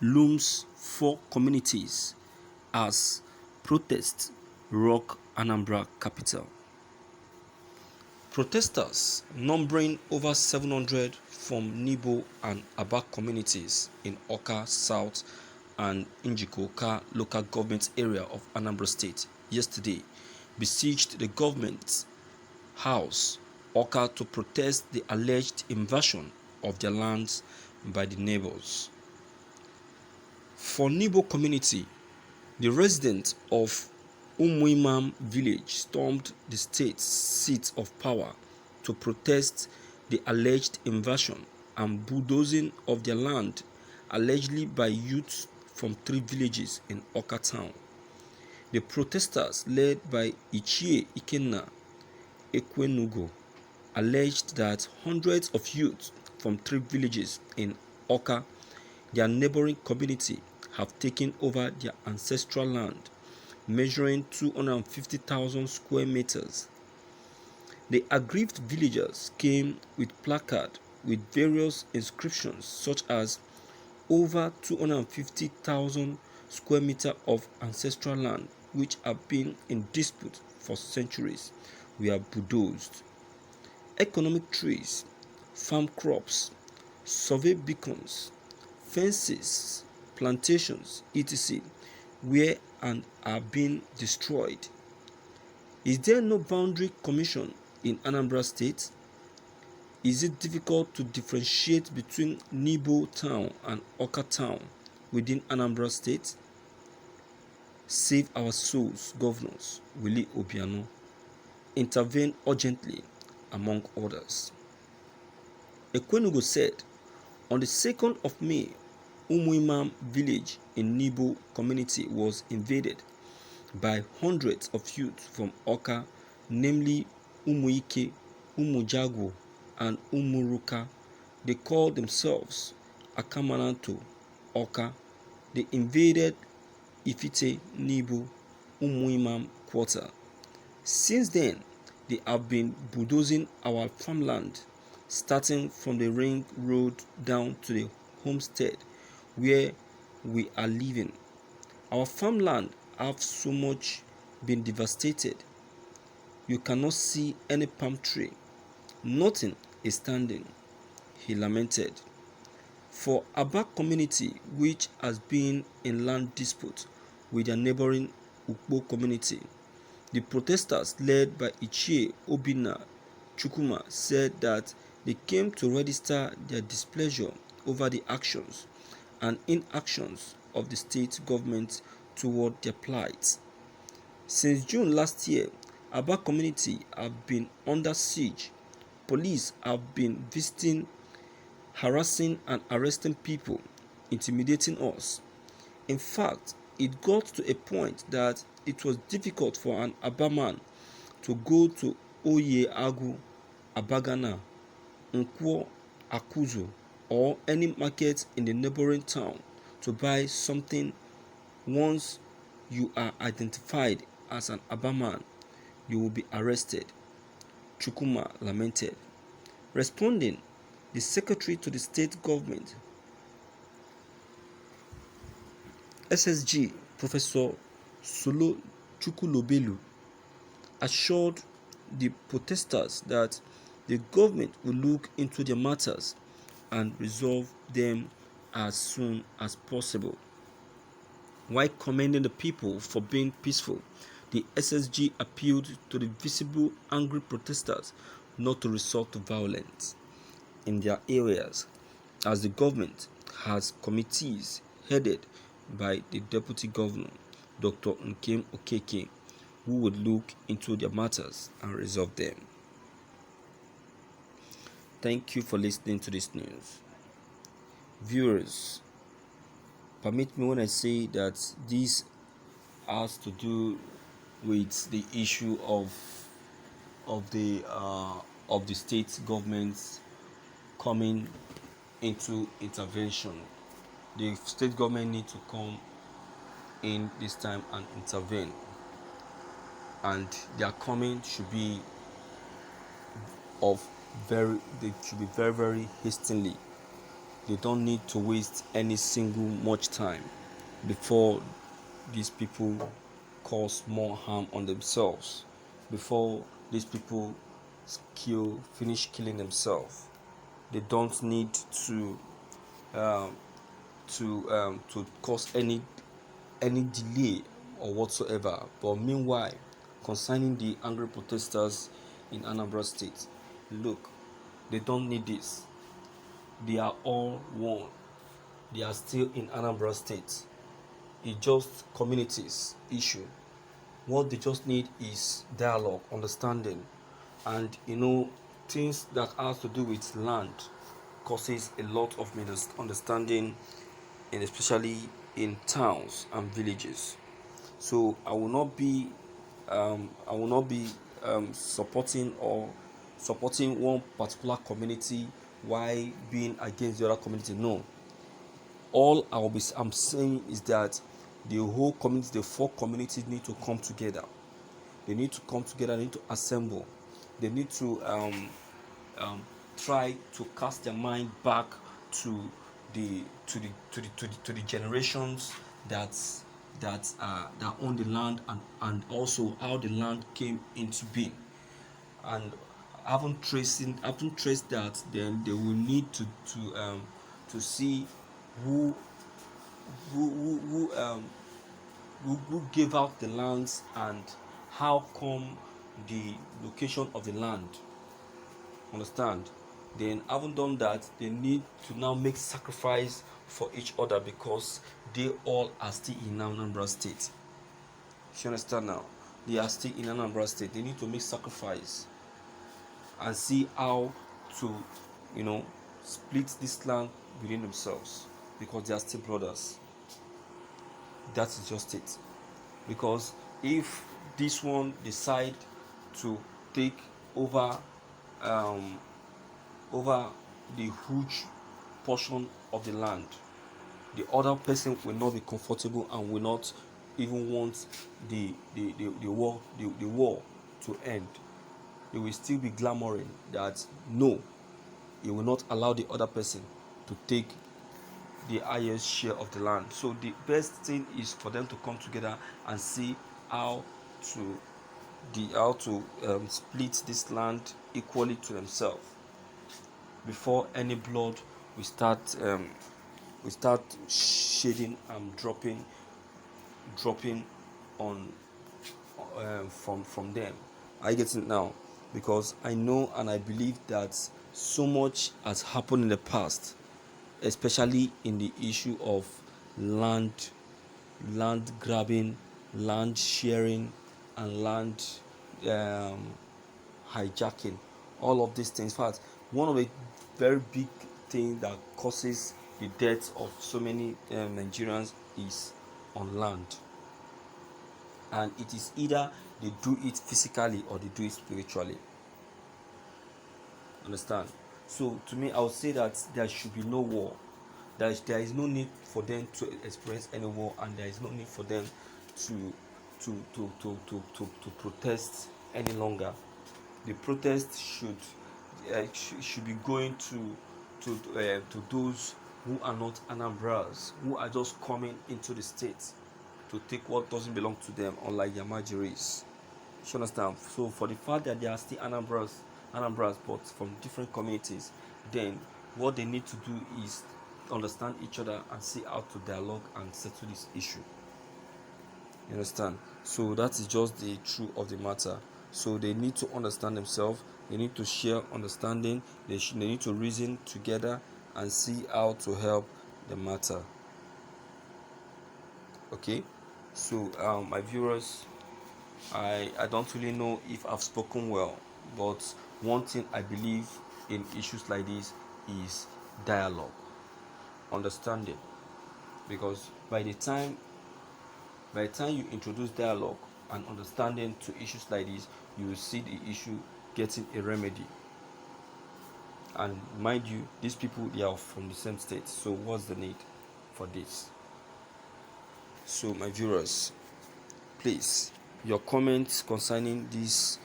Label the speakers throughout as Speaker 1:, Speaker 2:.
Speaker 1: Looms four communities as protests rock Anambra capital. Protesters numbering over 700 from Nibo and Aba communities in Oka South and Njikoka local government area of Anambra State yesterday besieged the government house Oka to protest the alleged invasion of their lands by the neighbors. For Nibo community, the residents of Umuimam village stormed the state seat of power to protest the alleged invasion and bulldozing of their land allegedly by youths from three villages in Oka town. The protesters led by Ichie Ikenna Ekwenugo alleged that hundreds of youths from three villages in Oka, their neighboring community, have taken over their ancestral land measuring 250,000 square meters. The aggrieved villagers came with placards with various inscriptions such as over 250,000 square meters of ancestral land which have been in dispute for centuries were bulldozed. Economic trees, farm crops, survey beacons, fences, plantations, etc. were and are being destroyed. Is there no boundary commission in Anambra State? Is it difficult to differentiate between Nibo town and Oka town within Anambra State? Save our souls, governors, Willie Obiano. Intervene urgently, among others. Ekwenugo said, on the 2nd of May, Umuimam village in Nibo community was invaded by hundreds of youths from Oka, namely Umuike, Umujago, and Umuruka. They called themselves Akamananto Oka. They invaded Ifite, Nibo, Umuimam quarter. Since then, they have been bulldozing our farmland, starting from the ring road down to the homestead where we are living. Our farmland have so much been devastated. You cannot see any palm tree. Nothing is standing, he lamented. For Aba community, which has been in land dispute with their neighboring Ukpo community, the protesters led by Ichie Obinna Chukuma said that they came to register their displeasure over the actions and inactions of the state government toward their plight. Since June last year, Aba community have been under siege. Police have been visiting, harassing and arresting people, intimidating us. In fact, it got to a point that it was difficult for an Aba man to go to Oye Agu, Abagana, Nkwo Akuzo, or any market in the neighboring town to buy something. Once you are identified as an Aba man, you will be arrested, Chukuma lamented. Responding, the secretary to the state government, SSG, Professor Solo Chukulobelu, assured the protesters that the government will look into their matters and resolve them as soon as possible. While commending the people for being peaceful, the SSG appealed to the visible angry protesters not to resort to violence in their areas, as the government has committees headed by the Deputy Governor, Dr. Nkem Okeke, who would look into their matters and resolve them. Thank you for listening to this news. Viewers, permit me when I say that this has to do with the issue of the state government coming into intervention. The state government need to come in this time and intervene, and their coming should be very very hastily, they don't need to waste any single much time before these people cause more harm on themselves, before these people finish killing themselves. They don't need um, to cause any delay or whatsoever. But meanwhile, concerning the angry protesters in Anambra State, look, they don't need this. They are all one. They are still in Anambra State. It's just communities issue. What they just need is dialogue, understanding, and things that has to do with land causes a lot of misunderstanding, and especially in towns and villages. So I will not be supporting one particular community while being against the other community. No, all I'm saying is that the whole community, the four communities, need to come together. They need to come together. They need to assemble. They need to try to cast their mind back to the generations that own the land, and also how the land came into being. And haven't traced that, then they will need to see who who gave out the lands, and how come the location of the land. Understand? Then, having done that, they need to now make sacrifice for each other, because they all are still in Anambra State. You understand now? They are still in Anambra State. They need to make sacrifice and see how to, split this land within themselves, because they are still brothers. That is just it. Because if this one decide to take over over the huge portion of the land, the other person will not be comfortable and will not even want the war to end. They will still be clamoring that no, he will not allow the other person to take the highest share of the land. So the best thing is for them to come together and see how to split this land equally to themselves, before any blood will start shedding and dropping on from them. I get it now, because I know and I believe that so much has happened in the past, especially in the issue of land grabbing, land sharing, and land hijacking. All of these things. In fact, one of the very big things that causes the death of so many Nigerians is on land, and it is either they do it physically or they do it spiritually. Understand? So to me, I would say that there should be no war. There is no need for them to experience any war, and there is no need for them to protest any longer. The protest should be going to those who are not Anambras, who are just coming into the state to take what doesn't belong to them, unlike Yamajiris. You understand? So for the fact that they are still Anambras, but from different communities, then what they need to do is understand each other and see how to dialogue and settle this issue. You understand? So that is just the truth of the matter. So they need to understand themselves. They need to share understanding. They need to reason together and see how to help the matter. Okay? So my viewers, I don't really know if I've spoken well, but one thing I believe in issues like this is dialogue, understanding, because by the time you introduce dialogue and understanding to issues like this, you will see the issue getting a remedy. And mind you, these people, they are from the same state, so what's the need for this? So my viewers, please, your comments concerning this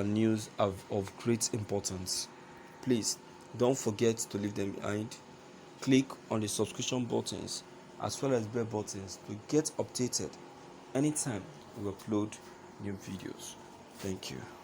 Speaker 1: news of great importance. Please Don't forget to leave them behind. Click on the subscription buttons as well as bell buttons to get updated anytime we upload new videos. Thank you.